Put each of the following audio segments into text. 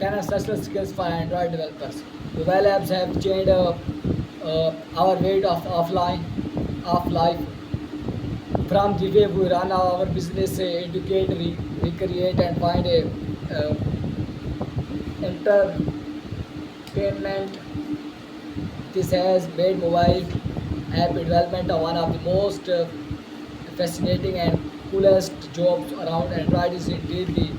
10 essential skills for Android developers. Mobile apps have changed our way of life. From the way we run our business, educate, recreate, and find a uh, entertainment. This has made mobile app development one of the most fascinating and coolest jobs around. Android is indeed the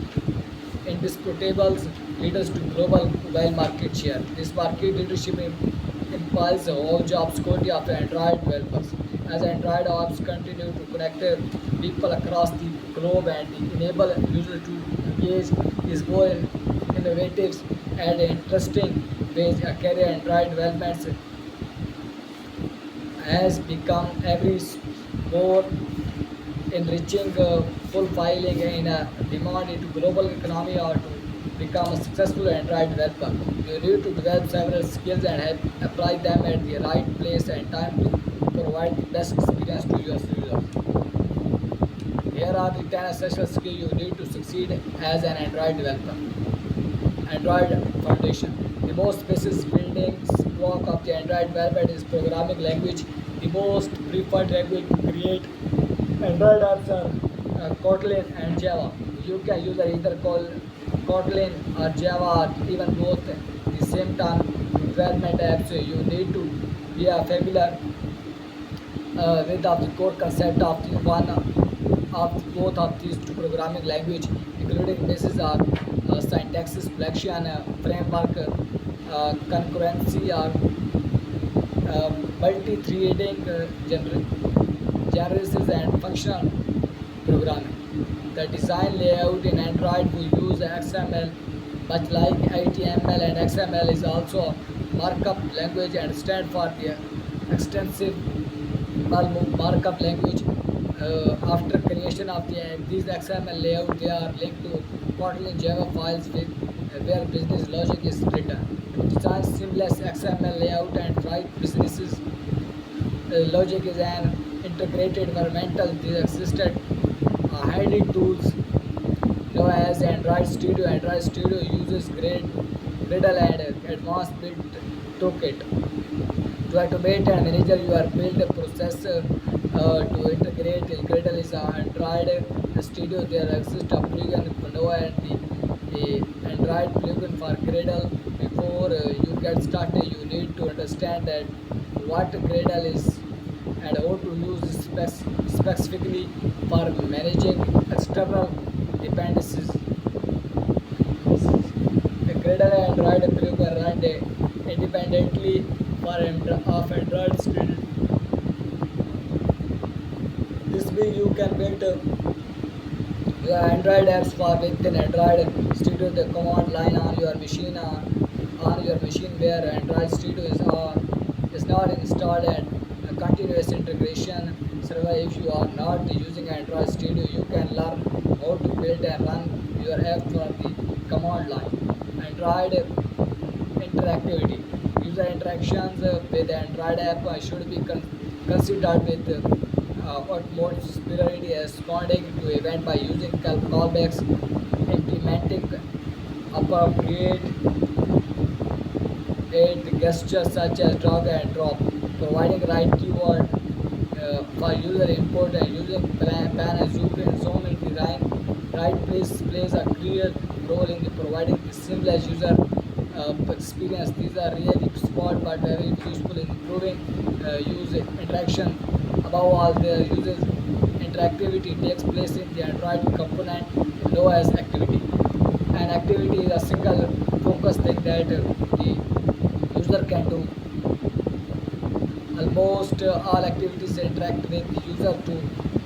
indisputable leaders to global mobile market share. This market leadership implies the whole job security of Android developers. As Android apps continue to connect people across the globe and enable users to engage is more innovative and interesting ways. A career Android development has become more enriching, fulfilling in a demand into global economy or to become a successful Android developer. You need to develop several skills and have apply them at the right place and time to provide the best experience to your users. Here are the 10 essential skills you need to succeed as an Android developer. Android Foundation. The most basic building block of the Android development is programming language. The most preferred language to create Android apps are Kotlin and Java. You can use either Kotlin or Java or even both at the same time development apps. You need to be familiar with of the core concept of the one of both of these two programming language, including basis are syntax selection, framework, concurrency, or multi-threading, generalities, and functional programming. The design layout in Android will use XML, much like HTML and XML is also a markup language and stand for the extensive markup language. After creation of these XML layout, they are linked to Kotlin Java files where business logic is written. To design seamless XML layout and write businesses logic is an integrated environmental. These existed handy tools known as Android Studio. Android Studio uses Gradle and advanced build toolkit to automate and manage your build process. To integrate Gradle is Android Studio. There exists a plugin Nova and the Android plugin for Gradle. Before you get started, you need to understand that what Gradle is and how to use specifically for managing external dependencies. The Gradle Android plugin run independently of Android Studio. This way you can build your Android apps for within Android Studio. The command line on your machine where Android Studio is not installed and a continuous integration server. If you are not using Android Studio, you can learn how to build and run your app from the command line. Android interactivity. User interactions with Android app should be considered with utmost priority, as responding to event by using callbacks, implementing appropriate gestures such as drag and drop, providing right keyword for user input, and using pan and zoom in the right place plays a clear role in the providing the seamless user experience. These are really small but very useful in improving user interaction. Above all, the user interactivity takes place in the Android component known as activity. An activity is a single focus thing that the user can do. Almost all activities interact with user too.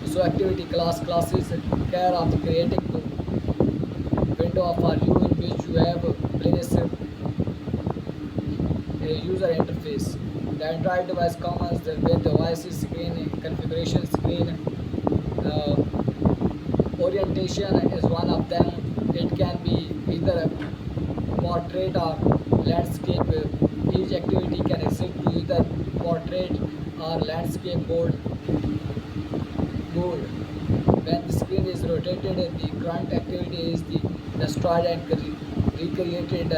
So activity classes care of creating the window for you in which you have placed a user interface. The Android device comes with the device screen, configuration screen, uh, orientation is one of them. It can be either a portrait or landscape. Each activity can exist to either portrait or landscape mode. When the screen is rotated, the current activity is destroyed and recreated